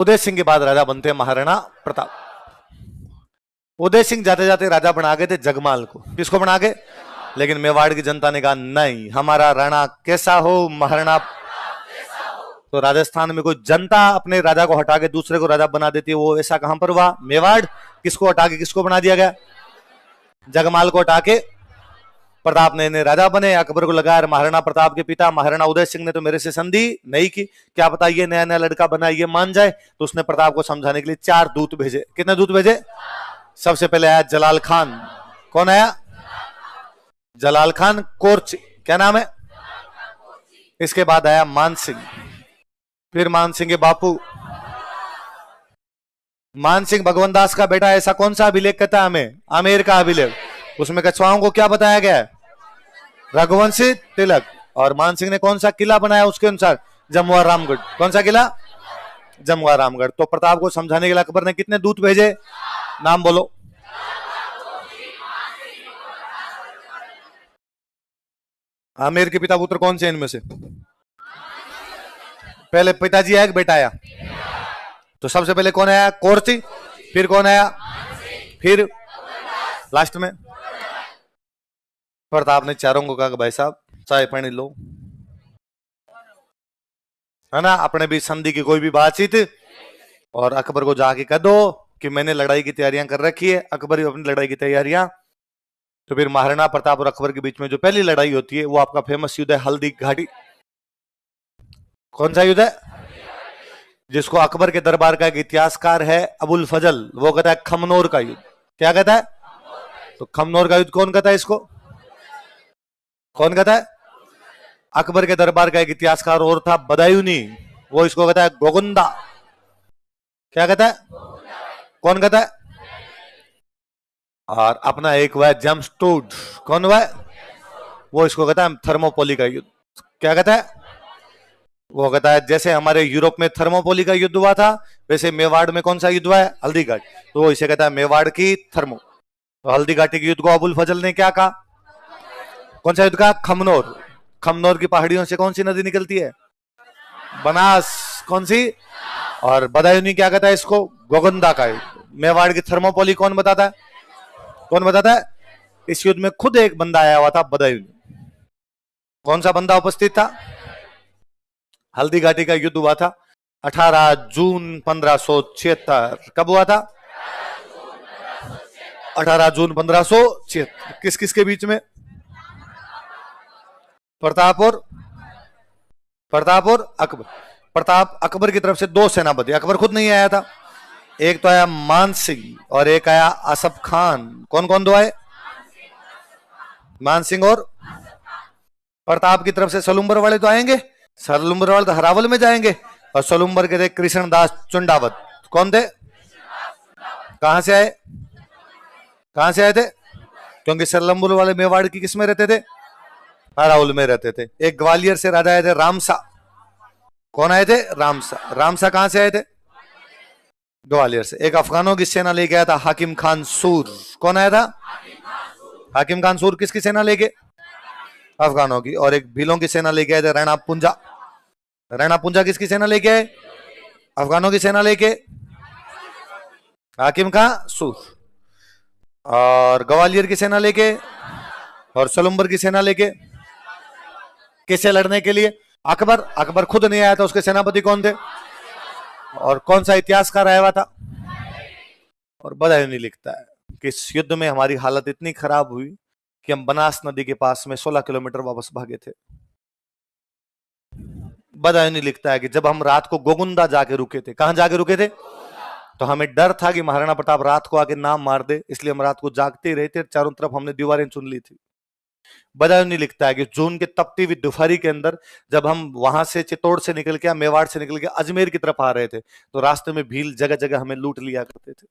उदय सिंह के बाद राजा बनते हैं महाराणा प्रताप। उदय सिंह जाते जाते राजा बना गए थे जगमाल को। किसको बना गए? लेकिन मेवाड़ की जनता ने कहा नहीं, हमारा राणा कैसा हो, महाराणा। तो राजस्थान में कोई जनता अपने राजा को हटा के दूसरे को राजा बना देती है, वो ऐसा कहां पर हुआ? मेवाड़। किसको हटा के किसको बना दिया गया? जगमाल को हटा के प्रताप ने राजा बने। अकबर को लगा महाराणा प्रताप के पिता महाराणा उदय सिंह ने तो मेरे से संधि नहीं की, क्या पता ये नया नया लड़का बना ये मान जाए। तो उसने प्रताप को समझाने के लिए 4 दूत भेजे। कितने दूत भेजे? सबसे पहले आया जलाल खान। कौन आया? जलाल खान कोर्ची। क्या नाम है? इसके बाद आया मान सिंह, फिर मान सिंह के बापू मान सिंह भगवंत दास का बेटा। ऐसा कौन सा अभिलेख कहता है हमें? आमेर का अभिलेख। उसमें कछुआओं को क्या बताया गया है? रघुवंशी तिलक। और मान सिंह ने कौन सा किला बनाया उसके अनुसार? जमुआ रामगढ़। कौन सा किला? जमुआ रामगढ़। तो प्रताप को समझाने के लिए अकबर ने कितने दूत भेजे? नाम बोलो। आमेर के पिता पुत्र कौन से इनमें से? पहले पिताजी आया कि बेटा आया? तो सबसे पहले कौन आया? कोर्ची। फिर कौन आया? फिर लास्ट में प्रताप ने चारों को कहा कि भाई साहब चाय पानी लो, है ना, अपने भी संधि की कोई भी बातचीत। और अकबर को जाके कह दो कि मैंने लड़ाई की तैयारियां कर रखी है। अकबर भी अपनी लड़ाई की तैयारियां। तो फिर महाराणा प्रताप और अकबर के बीच में जो पहली लड़ाई होती है वो आपका फेमस युद्ध है हल्दी घाटी। कौन सा युद्ध है? जिसको अकबर के दरबार का एक इतिहासकार है अबुल फजल, वो कहता है खमनोर का युद्ध। क्या कहता है? तो खमनोर का युद्ध कौन कहता है? इसको कौन कहता है? अकबर के दरबार का एक इतिहासकार और था बदायूनी, वो इसको कहता है गोगुंदा। क्या कहता है? कौन कहता है? और अपना एक हुआ है जेम्सटूड। कौन हुआ है? वो इसको कहता है थर्मोपोली का युद्ध। क्या कहता है? वो कहता है जैसे हमारे यूरोप में थर्मोपोली का युद्ध हुआ था वैसे मेवाड़ में कौन सा युद्ध हुआ है? हल्दी घाटी। तो वो इसे कहता है मेवाड़ की थर्मो। तो हल्दी घाटी के युद्ध को अबुल फजल ने क्या कहा? कौन सा युद्ध कहा? खमनोर। खमनोर की पहाड़ियों से कौन सी नदी निकलती है? बनास। कौन सी? और बदायूनी क्या कहता है इसको? गोगंदा का युद्ध। मेवाड़ की थर्मोपोली कौन बताता है? कौन बताता है? इस युद्ध में खुद एक बंदा आया हुआ था बदायूनी। कौन सा बंदा उपस्थित था? हल्दी घाटी का युद्ध हुआ था 18 जून 1576। कब हुआ था? 18 जून 1576। किस किस के बीच में? प्रताप और अकबर। प्रताप अकबर की तरफ से 2 सेनापति, अकबर खुद नहीं आया था। एक तो आया मान सिंह और एक आया असफ खान। कौन कौन दो आए? मान सिंह और प्रताप की तरफ से सलुम्बर वाले तो आएंगे, सलुम्बर वाले तो हरावल में जाएंगे। और सलुम्बर के थे कृष्णदास चुंडावत। कौन थे? कहां से आए? कहां से आए थे? क्योंकि सलुम्बर वाले मेवाड़ की किस में रहते थे? हरावल में रहते थे। एक ग्वालियर से राजा आए थे रामसा। कौन आए थे? रामसा। रामसा कहां से आए थे? ग्वालियर से। एक अफगानों की सेना लेके आया था हाकिम खान सूर। कौन आया था? हाकिम खान सूर। किसकी सेना लेके? अफगानों की। और एक भीलों की सेना लेके आए थे राणा पुंजा। राणा पुंजा किसकी सेना लेके आए? अफगानों की सेना लेके हाकिम खान सूर। और ग्वालियर की सेना लेके और सलुम्बर की सेना लेके किससे लड़ने के लिए? अकबर। अकबर खुद नहीं आया था, उसके सेनापति कौन थे? और कौन सा इतिहासकार आया हुआ था? और बदायूनी लिखता है कि इस युद्ध में हमारी हालत इतनी खराब हुई कि हम बनास नदी के पास में 16 किलोमीटर वापस भागे थे। बदायूनी लिखता है कि जब हम रात को गोगुंदा जाके रुके थे। कहां जाके रुके थे? तो हमें डर था कि महाराणा प्रताप रात को आके नाम मार दे, इसलिए हम रात को जागते ही रहे थे। चारों तरफ हमने दीवारें चुन ली थी। बदायूनी लिखता है कि जून के तपती हुई दोपहरी के अंदर जब हम वहां से चित्तौड़ से निकल के मेवाड़ से निकल के अजमेर की तरफ आ रहे थे तो रास्ते में भील जगह जगह हमें लूट लिया करते थे।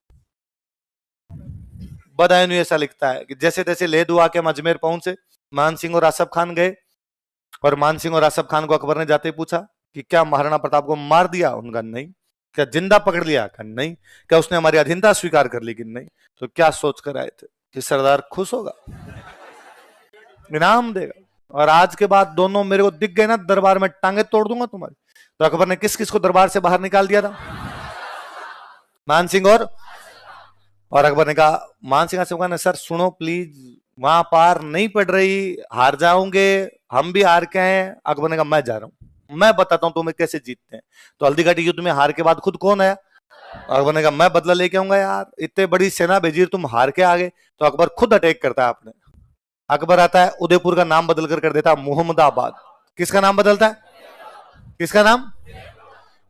बदायूनी ऐसा लिखता है कि जैसे तैसे ले दुआ के हम अजमेर पहुंचे। मान सिंह और आसफ खान गए और मान सिंह और आसफ खान को अकबर ने जाते ही पूछा कि क्या महाराणा प्रताप को मार दिया? उनका नहीं। क्या जिंदा पकड़ लिया? का नहीं। क्या उसने हमारी अधीनता स्वीकार कर ली? कि नहीं। तो क्या सोच कर आए थे कि सरदार खुश होगा, इनाम देगा? और आज के बाद दोनों मेरे को दिख गए ना दरबार में, टांगे तोड़ दूंगा तुम्हारी। तो अकबर ने किस किस को दरबार से बाहर निकाल दिया था? मान सिंह और अकबर ने कहा, मान सिंह आसिफ खान ने, सर सुनो प्लीज, वहां पार नहीं पड़ रही, हार जाओगे, हम भी हार के हैं। अकबर ने कहा, मैं जा रहा हूं, मैं बताता हूं तुम्हें कैसे जीतते हैं। तो हल्दीघाटी युद्ध में हार के बाद खुद कौन आया? अकबर ने कहा, मैं बदला लेके आऊंगा यार, इतने बड़ी सेना भेजी, तुम हार के आ गए। तो अकबर खुद अटैक करता है आपने। अकबर आता है, उदयपुर का नाम बदल कर देता है मोहम्मदाबाद। किसका नाम बदलता है? किसका नाम?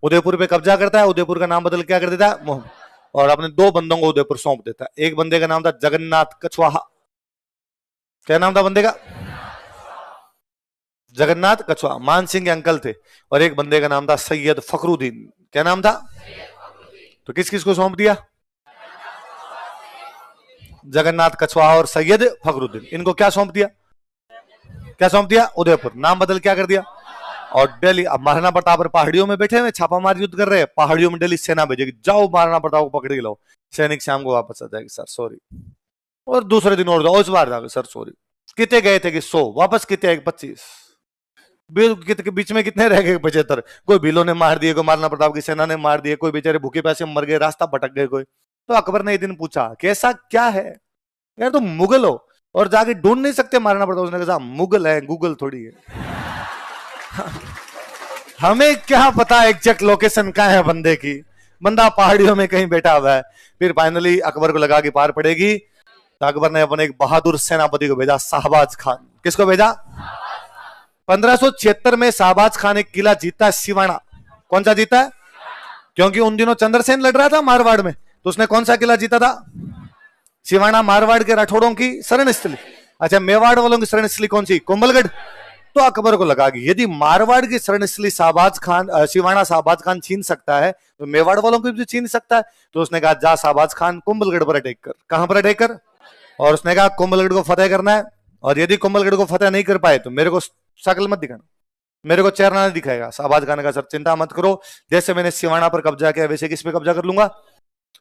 उदयपुर पे कब्जा करता है, उदयपुर का नाम बदल क्या कर देता है? मोहम्मद। और अपने दो बंदों को उदयपुर सौंप देता है। एक बंदे का नाम था जगन्नाथ कछवाहा। क्या नाम था बंदे का? जगन्नाथ कछवाहा, मान सिंह के अंकल थे। और एक बंदे का नाम था सैयद फखरुद्दीन। क्या नाम था? तो किस किस को सौंप दिया? जगन्नाथ कछवाहा और सैयद फखरुद्दीन, इनको क्या सौंप दिया? क्या सौंप दिया? उदयपुर। नाम बदल क्या कर दिया? और दिल्ली। अब महाराणा प्रताप पहाड़ियों में बैठे हुए छापामार युद्ध कर रहे हैं, पहाड़ियों में दिल्ली सेना भेजेगी, जाओ महाराणा प्रताप को पकड़ के लाओ। सैनिक शाम को वापस आ जाएगी, सर सॉरी। और दूसरे दिन और जाओ, इस बार जाओ सर सॉरी। कितने गए थे कि 100, वापस कितने आए? 25। बीच में कितने रह गए? 75। कोई भीलों ने मार दिए, कोई महाराणा प्रताप की सेना ने मार दिए, कोई बेचारे भूखे प्यासे मर गए, रास्ता भटक गए कोई। तो अकबर ने एक दिन पूछा, कैसा क्या है यार, तुम मुगल हो और जाके ढूंढ नहीं सकते महाराणा प्रताप? उसने कहा, मुगल है, गूगल थोड़ी है। हमें क्या पता एग्जैक्ट लोकेशन कहाँ है बंदे की, बंदा पहाड़ियों में कहीं बैठा हुआ है। फिर फाइनली अकबर को लगा कि पार पड़ेगी, तो अकबर ने अपने एक बहादुर सेनापति को भेजा, शाहबाज खान। किसको भेजा? 1576 में शाहबाज खान एक किला जीता, सिवाना। कौन सा जीता है? क्योंकि उन दिनों चंद्रसेन लड़ रहा था मारवाड़ में, तो उसने कौन सा किला जीता था? सिवाना। मारवाड़ के राठौड़ों की शरण स्थली। अच्छा, मेवाड़ वालों की शरण स्थली कौन सी? कुंभलगढ़। तो अकबर को लगा कि यदि मारवाड़ की शरण स्थली शाहबाज खान, सिवाना शाहबाज खान छीन सकता है, तो मेवाड़ वालों को भी छीन सकता है। तो उसने कहा, जा शाहबाज खान, कुंभलगढ़ पर अटैक कर। कहां पर अटैक कर? और उसने कहा, कुंभलगढ़ को फतेह करना है, और यदि कुंभलगढ़ को फतेह नहीं कर पाए तो मेरे को शक्ल मत दिखाना, मेरे को चेहरा नहीं दिखाएगा। शाहबाज खान का, सर चिंता मत करो, जैसे मैंने सिवाना पर कब्जा किया वैसे किस पे कब्जा कर लूंगा।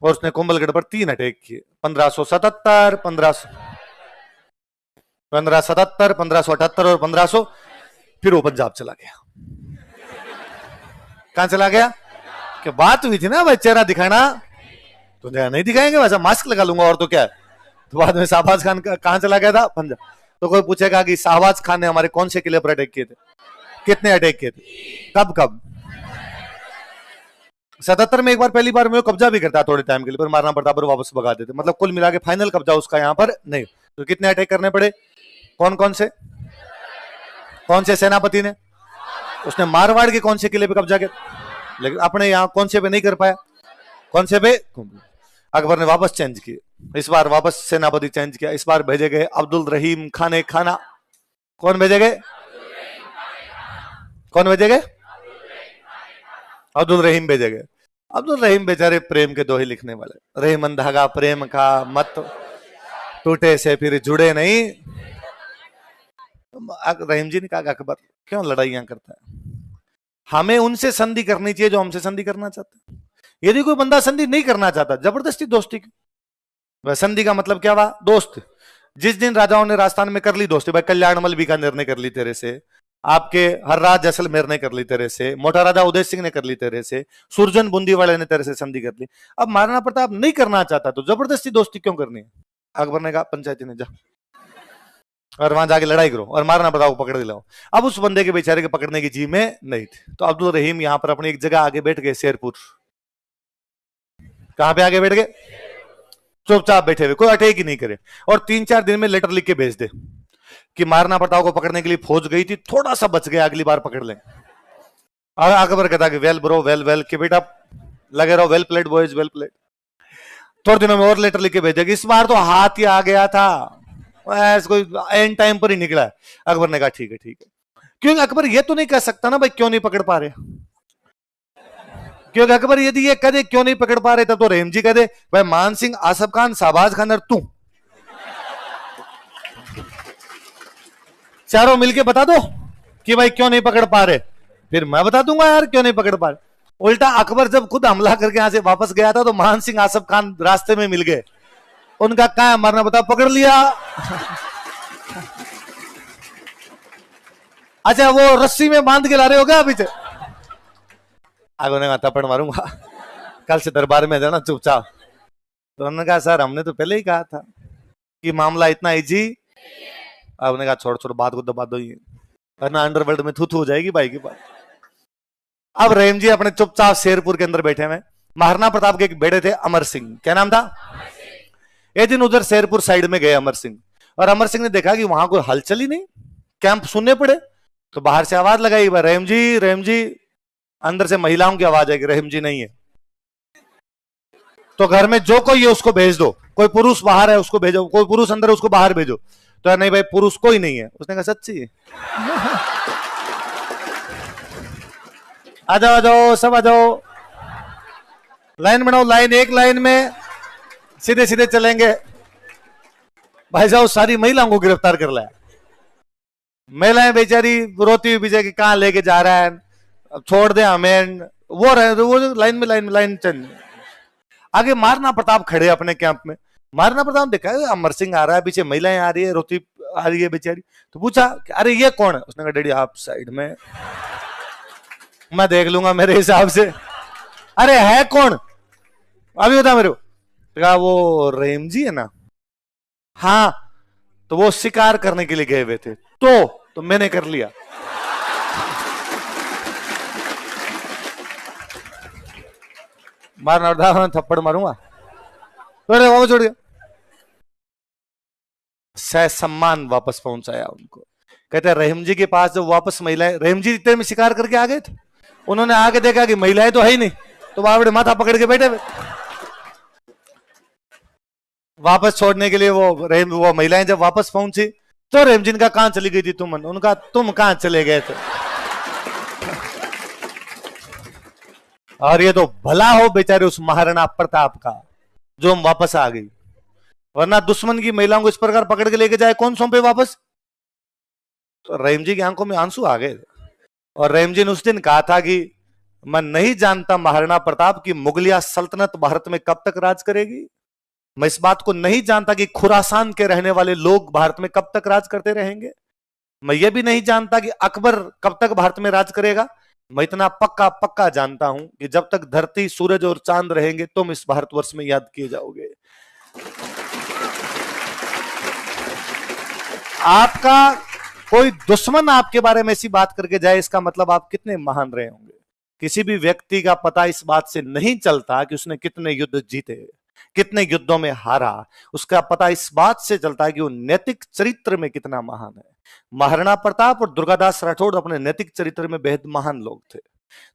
और उसने कुंभलगढ़ पर 3 अटैक किए, 1577, 1577, 1578 और 1500। फिर वो पंजाब चला गया। कहां चला गया? कि बात हुई थी ना भाई, चेहरा दिखाना, तो नहीं दिखाएंगे, वैसा मास्क लगा लूंगा और तो क्या है। तो बाद में शाहबाज खान कहां चला गया था? पंजाब। तो कोई पूछेगा कि शाहबाज खान ने हमारे कौन से किले पर अटैक किए थे? कितने अटैक किए थे? कब कब? 77 में एक बार, पहली बार में वो कब्जा भी करता थोड़े टाइम के लिए, पर महाराणा प्रताप पर वापस भगा देते। मतलब कुल मिला के फाइनल कब्जा उसका यहाँ पर नहीं। तो कितने अटैक करने पड़े? कौन कौन से? कौन से सेनापति ने? उसने मारवाड़ के कौन से किले पे कब्जा किया, लेकिन अपने यहाँ कौन से पे नहीं कर पाया? कौन से पे? अकबर ने वापस चेंज किए, इस बार वापस सेनापति चेंज किया। इस बार भेजे गए अब्दुल रहीम खाने खाना। कौन भेजे गए? कौन भेजे गए? अब्दुल रहीम भेजे गए। अब्दुल रहीम बेचारे प्रेम के दोहे लिखने वाले, रहीमन धागा प्रेम का, मत टूटे से फिर जुड़े नहीं। रहीम जी ने कहा, अकबर क्यों लड़ाइयां करता है, हमें उनसे संधि करनी चाहिए जो हमसे संधि करना चाहते हैं। यदि कोई बंदा संधि नहीं करना चाहता, जबरदस्ती दोस्ती की। वह संधि का मतलब क्या हुआ? दोस्त। जिस दिन राजाओं ने राजस्थान में कर ली दोस्ती, भाई कल्याणमल बीकानेर ने कर ली तेरे से, आपके हर्राज जैसलमेर ने कर ली तेरे से, मोटा राजा उदय सिंह ने कर ली तेरे से, सुरजन बूंदी वाले ने तेरे से संधि कर ली। अब महाराणा प्रताप नहीं करना चाहता, तो जबरदस्ती दोस्ती क्यों करनी है? अकबर ने कहा, पंचायती ने जा और वहां जाके लड़ाई करो और महाराणा प्रताप को पकड़ दिलाओ। अब उस बंदे के बेचारे के पकड़ने की जी में नहीं थे, तो अब्दुल रहीम यहां पर अपनी एक जगह आगे बैठ गए, शेरपुर। कहां पे आगे बैठ गए? चुपचाप बैठे हुए, कोई अटैक ही नहीं करे। और 3-4 दिन में लेटर लिख के भेज दे कि महाराणा प्रताप को पकड़ने के लिए फौज गई थी, थोड़ा सा बच गया, अगली बार पकड़ लेंगे। अकबर कहता कि वेल ब्रो, वेल वेल, कि बेटा लगे रहो, well played boys, well played. थोड़े दिनों में और लेटर लिख के भेजेगी। इस बार तो हाथ ही आ गया था, कोई एंड टाइम पर ही निकला है। अकबर ने कहा, ठीक है ठीक है। क्योंकि अकबर ये तो नहीं कह सकता ना भाई क्यों नहीं पकड़ पा रहे, क्योंकि अकबर यदि ये कह दे क्यों नहीं पकड़ पा रहे, तब तो रहीम जी कह दे, भाई मान सिंह, आसफ खान, शाहबाज खान और तू चारों मिलके बता दो कि भाई क्यों नहीं पकड़ पा रहे, फिर मैं बता दूंगा यार क्यों नहीं पकड़ पा रहे। उल्टा अकबर जब खुद हमला करके यहां से वापस गया था, तो मान सिंह, आसफ खान रास्ते में मिल गए। उनका क्या मरना बता, पकड़ लिया। अच्छा, वो रस्सी में बांध के ला रहे हो क्या पीछे? आगे ने थप्पड़ मारूंगा, कल से दरबार में जाना चुपचाप। तो उन्होंने कहा सर हमने तो पहले ही कहा था कि मामला इतना इजी। अब उन्होंने कहा छोड़ छोड़ बात को दबा दो, ये वरना अंडरवर्ल्ड में थू थू हो जाएगी भाई की बात। अब रहीम जी अपने चुपचाप शेरपुर के अंदर बैठे हुए। महाराणा प्रताप के एक बेटे थे अमर सिंह, क्या नाम था? एक दिन उधर शेरपुर साइड में गए अमर सिंह, और अमर सिंह ने देखा कि वहां कोई हलचल ही नहीं, कैंप सुनने पड़े। तो बाहर से आवाज लगाई, रहीम जी रहीम जी। अंदर से महिलाओं की आवाज है कि रहीम जी नहीं है, तो घर में जो कोई है उसको भेज दो। कोई पुरुष बाहर है उसको भेजो, कोई पुरुष अंदर है उसको बाहर भेजो। तो नहीं भाई पुरुष कोई नहीं है। उसने कहा सच्ची? आ जाओ आ जाओ सब आ जाओ, लाइन बनाओ, लाइन एक लाइन में सीधे सीधे चलेंगे। भाई साहब सारी महिलाओं को गिरफ्तार कर लाया। महिलाएं बेचारी रोती हुई विजय की कहां लेके जा रहा है, छोड़ दे हमें। वो रहे वो लाइन में लाइन चल। आगे महाराणा प्रताप खड़े अपने कैंप में। महाराणा प्रताप देखा अमर सिंह आ रहा है, पीछे महिलाएं आ रही है, रोती आ रही है बेचारी। तो पूछा अरे ये कौन है? उसने कहा डैडी आप साइड में, मैं देख लूंगा मेरे हिसाब से। अरे है कौन अभी बता मेरे को। कहा वो रहीम जी है ना। हाँ, तो वो शिकार करने के लिए गए हुए थे, तो मैंने कर लिया। मारना थप्पड़ मारूंगा, वापस छोड़ गया। सह सम्मान वापस पहुंचाया उनको। कहते रहीम जी के पास जो वापस महिलाएं, रहीम जी इतने में शिकार करके आ गए थे, उन्होंने आगे देखा कि महिलाएं तो है ही नहीं, तो बावड़े माथा पकड़ के बैठे हुए। वापस छोड़ने के लिए वो महिलाएं जब वापस पहुंची तो रहीम जी का कहां चली गई थी तुम? उनका तुम कहां चले गए थे? और ये तो भला हो बेचारे उस महाराणा प्रताप का जो हम वापस आ गई, वरना दुश्मन की महिलाओं को इस प्रकार पकड़ के लेके जाए कौन सौंपे वापस? तो रहीम जी की आंखों में आंसू आ गए। और रहीम जी ने उस दिन कहा था कि मैं नहीं जानता महाराणा प्रताप की मुगलिया सल्तनत भारत में कब तक राज करेगी। मैं इस बात को नहीं जानता कि खुरासान के रहने वाले लोग भारत में कब तक राज करते रहेंगे। मैं ये भी नहीं जानता कि अकबर कब तक भारत में राज करेगा। मैं इतना पक्का पक्का जानता हूं कि जब तक धरती सूरज और चांद रहेंगे तुम इस भारतवर्ष में याद किए जाओगे। आपका कोई दुश्मन आपके बारे में ऐसी बात करके जाए, इसका मतलब आप कितने महान रहे होंगे। किसी भी व्यक्ति का पता इस बात से नहीं चलता कि उसने कितने युद्ध जीते, कितने युद्धों में हारा। उसका पता इस बात से चलता है कि वो नैतिक चरित्र में कितना महान है। महाराणा प्रताप और दुर्गादास राठौड़ अपने नैतिक चरित्र में बेहद महान लोग थे।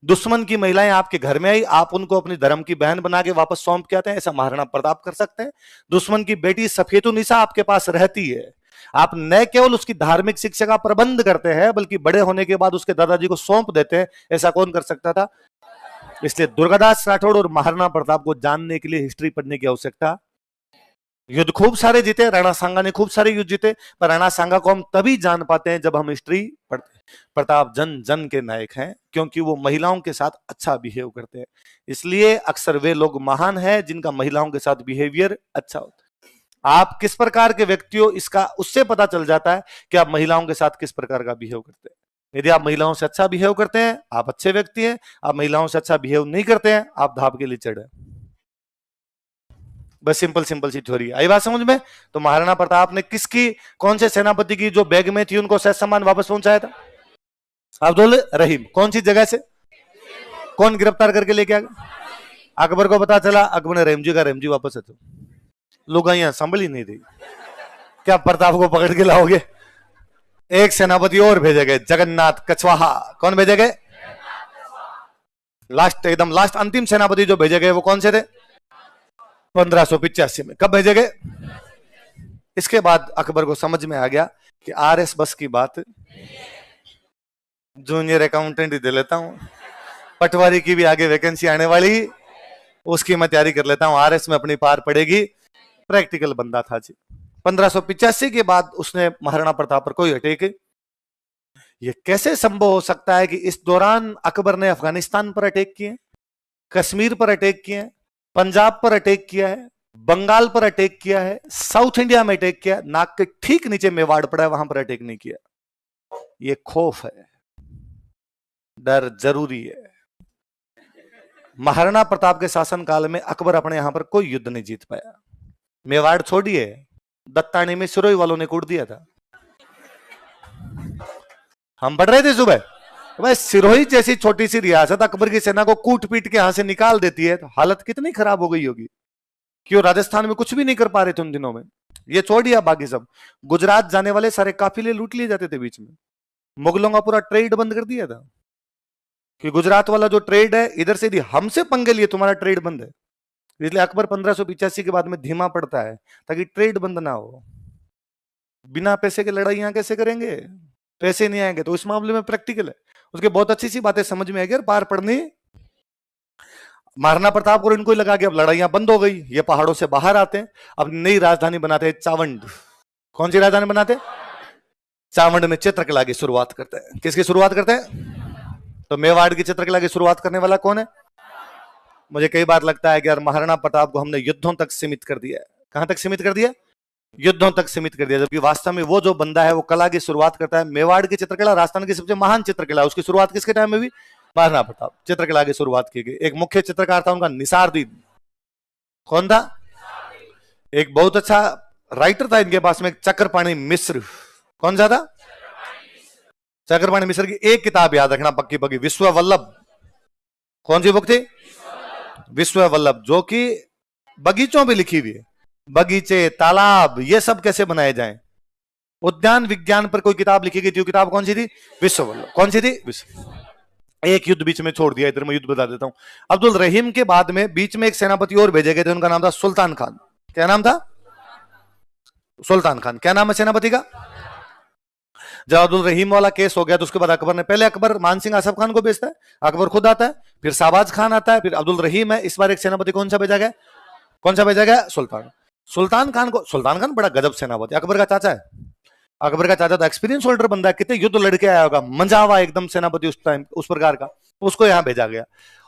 दुश्मन की महिलाएं आपके घर में आई, आप उनको अपनी धर्म की बहन बना के वापस सौंप के आते हैं, ऐसा महाराणा प्रताप कर सकते हैं। दुश्मन की बेटी सफेदुन्निसा आपके पास रहती है, आप न केवल उसकी धार्मिक शिक्षा का प्रबंध करते हैं बल्कि बड़े होने के बाद उसके दादाजी को सौंप देते हैं, ऐसा कौन कर सकता था? इसलिए दुर्गादास राठौड़ और महाराणा प्रताप को जानने के लिए हिस्ट्री पढ़ने की आवश्यकता। युद्ध खूब सारे जीते, राणा सांगा ने खूब सारे युद्ध जीते, पर राणा सांगा को हम तभी जान पाते हैं जब हम हिस्ट्री पढ़ते हैं। प्रताप जन जन के नायक हैं क्योंकि वो महिलाओं के साथ अच्छा बिहेव करते हैं, इसलिए अक्सर वे लोग महान हैं जिनका महिलाओं के साथ बिहेवियर अच्छा होता है। आप किस प्रकार के व्यक्ति हो इसका उससे पता चल जाता है कि आप महिलाओं के साथ किस प्रकार का बिहेव करते हैं। यदि आप महिलाओं से अच्छा बिहेव करते हैं आप अच्छे व्यक्ति हैं, आप महिलाओं से अच्छा बिहेव नहीं करते हैं आप धाप के लिए चढ़े। बस सिंपल सिंपल सी थ्योरी, आई बात समझ में? तो महाराणा प्रताप ने किसकी, कौन से सेनापति की जो बैग में थी उनको सह सम्मान वापस पहुंचाया था? आप बोले रहीम। कौन सी जगह से? कौन गिरफ्तार करके लेके आ गया? अकबर को पता चला, अकबर ने रहीम जी का, रहीम जी वापस है। तो लोग यहां संभल ही नहीं रही, क्या प्रताप को पकड़ के लाओगे? एक सेनापति और भेजे गए, जगन्नाथ कछवाहा। कौन भेजे गए? लास्ट, एकदम लास्ट अंतिम सेनापति जो भेजे गए वो कौन से थे? 1585 में। कब भेजे गए? इसके बाद अकबर को समझ में आ गया कि आरएस बस की बात, जूनियर अकाउंटेंट ही दे लेता हूं, पटवारी की भी आगे वैकेंसी आने वाली, उसकी मैं तैयारी कर लेता हूं, आरएस में अपनी पार पड़ेगी। प्रैक्टिकल बंदा था जी। 1585 के बाद उसने महाराणा प्रताप पर कोई अटैक। ये कैसे संभव हो सकता है कि इस दौरान अकबर ने अफगानिस्तान पर अटैक किए, कश्मीर पर अटैक किए, पंजाब पर अटैक किया है, बंगाल पर अटैक किया है, साउथ इंडिया में अटैक किया, नाक के ठीक नीचे मेवाड़ पड़ा है वहां पर अटैक नहीं किया? ये खौफ है, डर जरूरी है। महाराणा प्रताप के शासनकाल में अकबर अपने यहां पर कोई युद्ध नहीं जीत पाया। मेवाड़ छोड़िए, दत्तानी में सिरोही वालों ने कूट दिया था। हम पढ़ रहे थे सुबह, भाई सिरोही जैसी छोटी सी रियासत अकबर की सेना को कूट पीट के यहां से निकाल देती है, तो हालत कितनी खराब हो गई होगी। क्यों राजस्थान में कुछ भी नहीं कर पा रहे थे उन दिनों में। ये छोड़िए, बाकी सब गुजरात जाने वाले सारे काफिले लूट लिए जाते थे बीच में। मुगलों का पूरा ट्रेड बंद कर दिया था कि गुजरात वाला जो ट्रेड है इधर से यदि हमसे पंगे लिए तुम्हारा ट्रेड बंद है। इसलिए अकबर 1585 के बाद में धीमा पड़ता है ताकि ट्रेड बंद ना हो। बिना पैसे के लड़ाइयां कैसे करेंगे, पैसे नहीं आएंगे। तो इस मामले में प्रैक्टिकल है, उसके बहुत अच्छी सी बातें समझ में आएगी और पार पड़नी। महाराणा प्रताप को इनको ही लगा कि अब लड़ाइयां बंद हो गई, ये पहाड़ों से बाहर आते हैं, अब नई राजधानी बनाते हैं चावंड। कौन सी राजधानी बनाते? चावंड में चित्रकला की शुरुआत करते हैं। किसकी शुरुआत करते हैं? तो मेवाड़ की चित्रकला की शुरुआत करने वाला कौन है? मुझे कई बार लगता है कि यार महाराणा प्रताप को हमने युद्धों तक सीमित कर दिया है। कहां तक सीमित कर दिया? युद्धों तक सीमित कर दिया, जबकि वास्तव में वो जो बंदा है वो कला की शुरुआत करता है। मेवाड़ की चित्रकला राजस्थान की सबसे महान चित्रकला है, उसकी शुरुआत किसके टाइम में हुई? महाराणा प्रताप। चित्रकला की शुरुआत की गई। एक मुख्य चित्रकार था उनका निसारदीन। कौन था? एक बहुत अच्छा राइटर था इनके पास में, चक्रपाणी मिश्र। कौन सा था? चक्रपाणी मिश्र की एक किताब याद रखना पक्की पक्की, विश्व वल्लभ। कौन सी बुक थी? विश्व वल्लभ, जो कि बगीचों पे लिखी हुई है। बगीचे, तालाब, ये सब कैसे बनाए जाएं, उद्यान विज्ञान पर कोई किताब लिखी गई थी। वो किताब कौन सी थी? विश्व वल्लभ। कौन सी थी? विश्व। एक युद्ध बीच में छोड़ दिया, इधर मैं युद्ध बता देता हूं। अब्दुल रहीम के बाद में बीच में एक सेनापति और भेजे गए थे, उनका नाम था सुल्तान खान। क्या नाम था? सुल्तान खान। क्या नाम है सेनापति का? जब अब्दुल रहीम वाला केस हो गया तो उसके बाद अकबर ने, पहले अकबर मानसिंह आसफ खान को भेजता है, अकबर खुद आता है, फिर शाहबाज खान आता है, फिर अब्दुल रहीम है। इस बार एक सेनापति कौन सा भेजा गया? कौन सा भेजा गया? सुल्तान। सुल्तान खान को, सुल्तान खान बड़ा गजब सेनापति, अकबर का चाचा है। अकबर का चाचा तो एक्सपीरियंस होल्डर बंदा है, कितने युद्ध लड़के आया होगा, मंजावा एकदम सेनापति उस टाइम, उस प्रकार का। उसको यहां भेजा गया।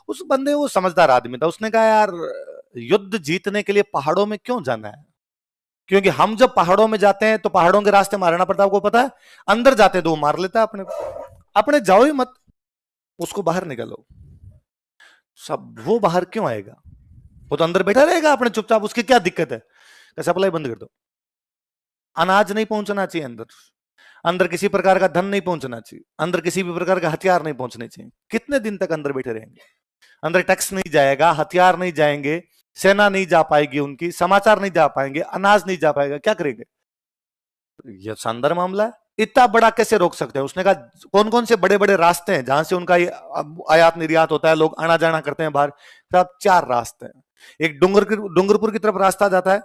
उस बंदे, वो समझदार आदमी था, उसने कहा यार युद्ध जीतने के लिए पहाड़ों में क्यों जाना है, क्योंकि हम जब पहाड़ों में जाते हैं तो पहाड़ों के रास्ते महाराणा प्रताप को पता है अंदर जाते तो वो मार लेता है अपने को। अपने जाओ ही मत, उसको बाहर निकालो। सब वो बाहर क्यों आएगा, वो तो अंदर बैठा रहेगा अपने चुपचाप, उसकी क्या दिक्कत है? सप्लाई बंद कर दो। अनाज नहीं पहुंचना चाहिए अंदर, अंदर किसी प्रकार का धन नहीं पहुंचना चाहिए, अंदर किसी भी प्रकार का हथियार नहीं पहुंचने चाहिए। कितने दिन तक अंदर बैठे रहेंगे? अंदर टैक्स नहीं जाएगा, हथियार नहीं जाएंगे, सेना नहीं जा पाएगी, उनकी समाचार नहीं जा पाएंगे, अनाज नहीं जा पाएगा, क्या करेंगे? यह शानदार मामला है, इतना बड़ा कैसे रोक सकते हैं? उसने कहा कौन कौन से बड़े बड़े रास्ते हैं जहां से उनका आयात निर्यात होता है, लोग आना जाना करते हैं बाहर? साहब 4 रास्ते हैं। एक डूंगरपुर की तरफ रास्ता जाता है,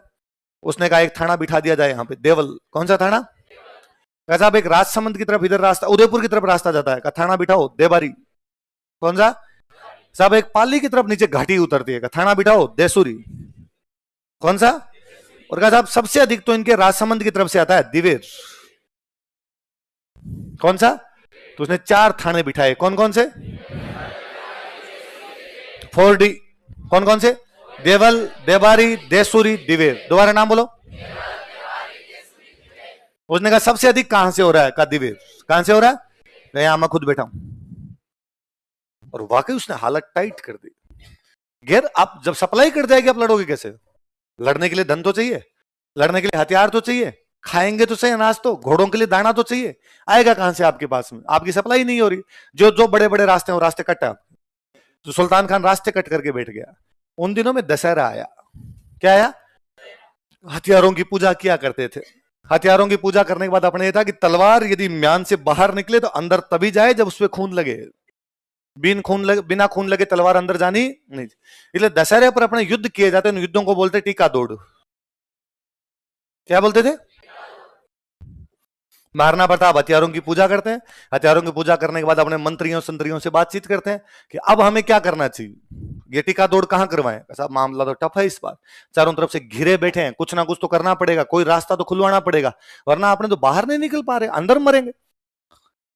उसने कहा एक थाना बिठा दिया जाए यहाँ पे, देवल। कौन सा थाना? साहब एक राजसमंद की तरफ इधर रास्ता, उदयपुर की तरफ रास्ता जाता है, थाना बिठाओ देबारी। कौन सा? साहब एक पाली की तरफ नीचे घाटी उतरती है, थाना बिठाओ देसुरी। कौन सा? और कहा साहब सबसे अधिक तो इनके राजसमंद की तरफ से आता है दिवेर। कौन सा? तो उसने 4 थाने बिठाए। कौन कौन से? 4D। कौन कौन से? देवल, देबारी, देसुरी, दिवेर। दोबारा नाम बोलो। उसने कहा सबसे अधिक कहां से हो रहा है? का दिवेर। कहां से हो रहा है? यहां मैं खुद बैठा हूं। और वाकई उसने हालत टाइट कर दी। गैर आप जब सप्लाई कर जाएगी आप लड़ोगे कैसे? लड़ने के लिए धन तो चाहिए, लड़ने के लिए हथियार तो चाहिए, खाएंगे तो सही अनाज, तो घोड़ों के लिए दाना तो चाहिए, आएगा कहां से आपके पास में? आपकी सप्लाई नहीं हो रही। जो जो बड़े बड़े रास्ते हैं वो रास्ते कट है। तो सुल्तान खान रास्ते कट करके बैठ गया। उन दिनों में दशहरा आया। क्या आया? हथियारों की पूजा किया करते थे। हथियारों की पूजा करने के बाद अपने ये था कि तलवार यदि म्यान से बाहर निकले तो अंदर तभी जाए जब उसपे खून लगे। बिना खून लगे तलवार अंदर जानी नहीं। इसलिए दशहरे पर अपने युद्ध किए जाते हैं, युद्धों को बोलते टीका दौड़। क्या बोलते थे? महाराणा प्रताप हथियारों की पूजा करते हैं। हथियारों की पूजा करने के बाद अपने मंत्रियों संत्रियों से बातचीत करते हैं कि अब हमें क्या करना चाहिए, ये टीका दौड़ कहां करवाएं? साहब मामला तो टफ है इस बार, चारों तरफ से घिरे बैठे हैं, कुछ ना कुछ तो करना पड़ेगा, कोई रास्ता तो खुलवाना पड़ेगा, वरना अपने तो बाहर नहीं निकल पा रहे, अंदर मरेंगे।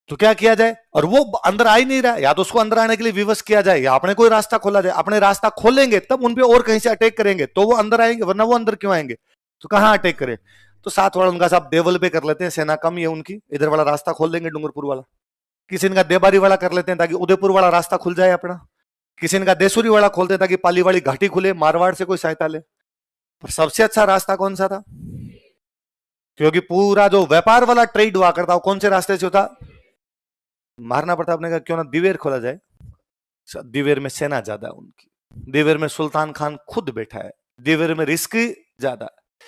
तो क्या किया जाए? और वो अंदर आ ही नहीं रहा, या तो उसको अंदर आने के लिए विवश किया जाए या अपने कोई रास्ता खोला जाए। अपने रास्ता खोलेंगे तब उनपे और कहीं से अटैक करेंगे तो वो अंदर आएंगे, वरना वो अंदर क्यों आएंगे? तो कहां अटैक करें? तो साथ वाला उनका साहब देवल पे कर लेते हैं, सेना कम ही है उनकी, इधर वाला रास्ता खोल देंगे डूंगरपुर वाला। किसी इनका देबारी वाला कर लेते हैं ताकि उदयपुर वाला रास्ता खुल जाए अपना। किसी ने कहा देसूरी वाला खोलते ताकि पाली वाली घाटी खुले, मारवाड़ से कोई सहायता ले। पर सबसे अच्छा रास्ता कौन सा था? क्योंकि पूरा जो व्यापार वाला ट्रेड हुआ करता, वो कौन से रास्ते से होता? महाराणा प्रताप ने कहा क्यों ना दिवेर खोला जाए। दिवेर में सेना ज्यादा है उनकी, दिवेर में सुल्तान खान खुद बैठा है, दिवेर में रिस्क ज्यादा है।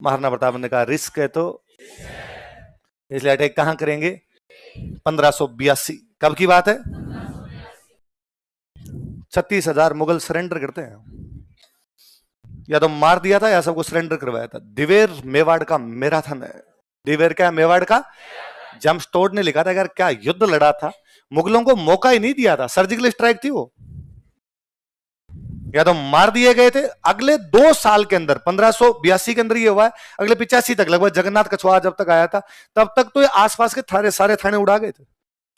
महाराणा प्रताप ने कहा रिस्क है तो इसलिए अटैक कहां करेंगे? 1582। कब की बात है? 36,000 मुगल सरेंडर करते हैं, या तो मार दिया था या सबको सरेंडर करवाया था। दिवेर मेवाड़ का मैराथन है। दिवेर क्या? मेवाड़ का। जम्पस्टोड ने लिखा था यार क्या युद्ध लड़ा था, मुगलों को मौका ही नहीं दिया था, सर्जिकल स्ट्राइक थी वो, या तो मार दिए गए थे। अगले 2 साल के अंदर 1582 के अंदर ये हुआ है, अगले 85 तक लगभग जगन्नाथ कछवाहा जब तक आया था तब तक तो ये आसपास के सारे थाने उड़ा गए थे।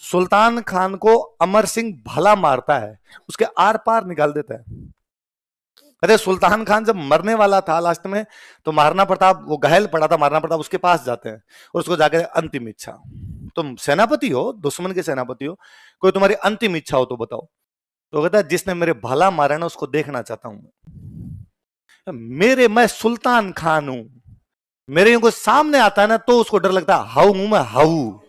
सुल्तान खान को अमर सिंह भला मारता है, उसके आर पार निकाल देता है। अरे सुल्तान खान जब मरने वाला था लास्ट में, तो महाराणा प्रताप, वो घायल पड़ा था, महाराणा प्रताप उसके पास जाते हैं और उसको जाकर अंतिम इच्छा, तुम सेनापति हो, दुश्मन के सेनापति हो, कोई तुम्हारी अंतिम इच्छा हो तो बताओ। तो कहता है जिसने मेरे भला मारा ना उसको देखना चाहता हूं। मैं सुल्तान खान हूं, मेरे को सामने आता है ना तो उसको डर लगता है, हाउ हूं मैं, हाउ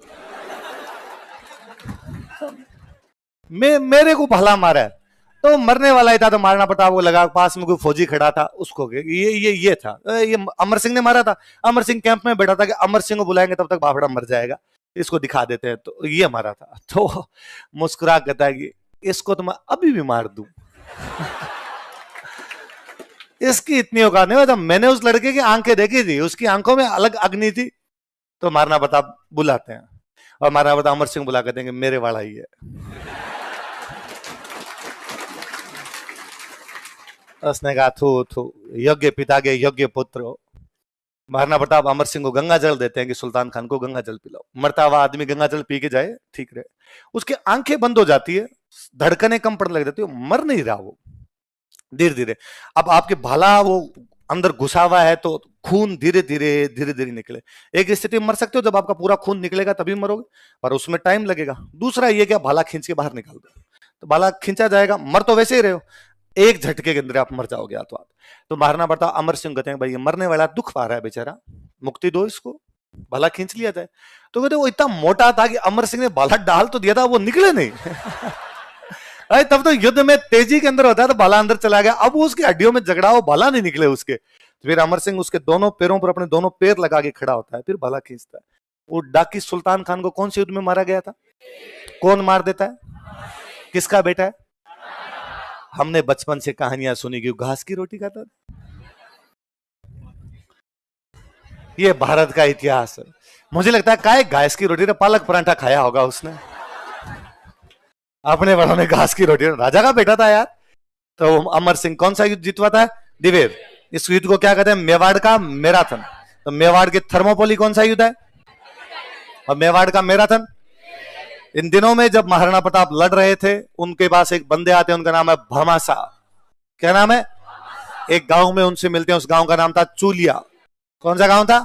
मेरे को भला मारा है। तो मरने वाला ही था, तो महाराणा प्रताप को लगा, पास में कोई फौजी खड़ा था, उसको ये था, ये अमर सिंह ने मारा था। अमर सिंह कैंप में बैठा था कि अमर सिंह को बुलाएंगे तब तक बाफड़ा मर जाएगा, इसको दिखा देते हैं, तो ये मारा था। तो मुस्कुरा कहता है कि इसको तो मैं अभी भी मार दूं। इसकी इतनी औकात नहीं होता। मैंने उस लड़के की आंखें देखी थी, उसकी आंखों में अलग अग्नि थी। तो महाराणा प्रताप बुलाते हैं और महाराणा प्रताप अमर सिंह बुला कहते हैं कि मेरे वाला ही है। उसने कहा थू योग्य पिता के योग्य पुत्र हो। महाराणा प्रताप अमर सिंह को गंगा जल देते हैं कि सुल्तान खान को गंगा जल पिलाओ। मरता हुआ आदमी गंगा जल पी के जाए ठीक रहे। उसकी आंखें बंद हो जाती है, धड़कनें कम पड़ने लग जाती है, मर नहीं रहा वो धीरे धीरे। अब आपके भाला वो अंदर घुसा हुआ है तो खून धीरे धीरे निकले। एक स्थिति में मर सकते हो जब आपका पूरा खून निकलेगा तभी मरोगे, पर उसमें टाइम लगेगा। दूसरा ये क्या, भाला खींच के बाहर निकाल दो तो भाला खींचा जाएगा, मर तो वैसे ही रहे हो, एक झटके के अंदर आप मर जाओगे हाथों हाथ। तो महाराणा प्रताप अमर सिंह कहते हैं भाई ये मरने वाला, दुख पा रहा है बेचारा, मुक्ति दो इसको, भाला खींच लिया जाए। तो कहते वो इतना मोटा था कि अमर सिंह ने भाला डाल तो दिया था, वो निकले नहीं। अरे तब तो युद्ध में तेजी के अंदर होता है तो भाला अंदर चला गया, अब उसकी हड्डियों में झगड़ा हो, भाला नहीं निकले उसके। तो फिर अमर सिंह उसके दोनों पैरों पर अपने दोनों पैर लगा के खड़ा होता है, फिर भाला खींचता है। वो डाकी सुल्तान खान को कौन से युद्ध में मारा गया था? कौन मार देता है? किसका बेटा है? हमने बचपन से कहानियां सुनी कि घास की रोटी खाता था। ये भारत का इतिहास है। मुझे लगता है काय घास की रोटी, पालक परांठा खाया होगा उसने, अपने बड़ों ने घास की रोटी। राजा का बेटा था यार। तो अमर सिंह कौन सा युद्ध जितवाता है? दिवेर। इस युद्ध को क्या कहते हैं? मेवाड़ का मैराथन। तो मेवाड़ के थर्मोपोली कौन सा युद्ध है? और मेवाड़ का मैराथन। इन दिनों में जब महाराणा प्रताप लड़ रहे थे, उनके पास एक बंदे आते हैं, उनका नाम है भमासा। क्या नाम है? एक गांव में उनसे मिलते हैं, उस गांव का नाम था चूलिया। कौन सा गांव था?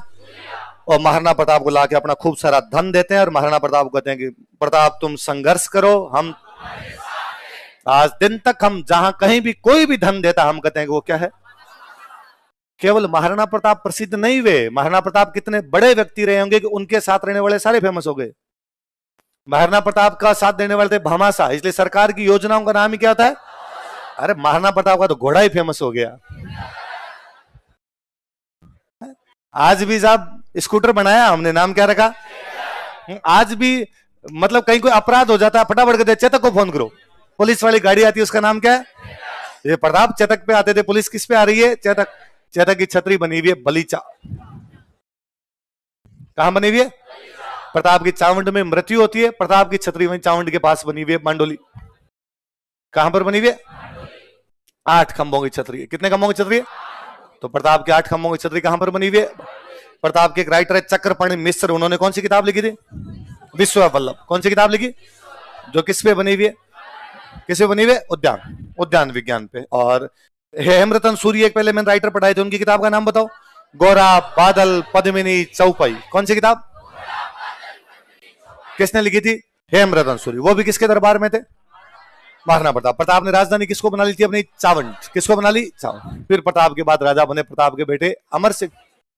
और महाराणा प्रताप को लाके अपना खूब सारा धन देते हैं और महाराणा प्रताप को कहते हैं कि प्रताप तुम संघर्ष करो, हम आज दिन तक हम जहां कहीं भी कोई भी धन देता हम कहते हैं कि वो क्या है? केवल महाराणा प्रताप प्रसिद्ध नहीं हुए, महाराणा प्रताप कितने बड़े व्यक्ति रहे होंगे कि उनके साथ रहने वाले सारे फेमस हो गए। महाराणा प्रताप का साथ देने वाले थे भामाशाह, इसलिए सरकार की योजनाओं का नाम ही क्या होता है? अरे महाराणा प्रताप का तो घोड़ा ही फेमस हो गया। आज भी साहब स्कूटर बनाया हमने, नाम क्या रखा? आज भी मतलब कहीं कोई अपराध हो जाता है फटाफट कहते चेतक को फोन करो, पुलिस वाली गाड़ी आती है, उसका नाम क्या है? ये प्रताप चेतक पे आते थे, पुलिस किस पे आ रही है? चेतक। चेतक की छतरी बनी हुई है बलीचा। कहां बनी हुई है? प्रताप की चावंड में मृत्यु होती है, प्रताप की छतरी वहीं चावंड के पास बनी हुई है, मांडोली। कहां पर बनी हुई है? 8 खंभों की छतरी है। कितने खंभों की छतरी है? तो प्रताप के 8 खंभों की छतरी कहां पर बनी हुई है? प्रताप के एक राइटर है चक्रपाणि मिश्र, उन्होंने कौन सी किताब लिखी थी? विश्व वल्लभ। कौन सी किताब लिखी? जो किस पे बनी हुई है? किस पे बनी हुई है? उद्यान विज्ञान पे। और हेमरतन सूरी एक पहले मैंने राइटर पढ़ाए थे, उनकी किताब का नाम बताओ। गोरा बादल पद्मिनी चौपाई। कौन सी किताब? किसने लिखी थी? हेमरतन सूरी। वो भी किसके दरबार में थे? महाराणा प्रताप। प्रताप ने राजधानी किसको बना ली थी अपनी? चावंत। किसको बना ली? चावंत। फिर प्रताप के बाद राजा बने प्रताप के बेटे अमर सिंह।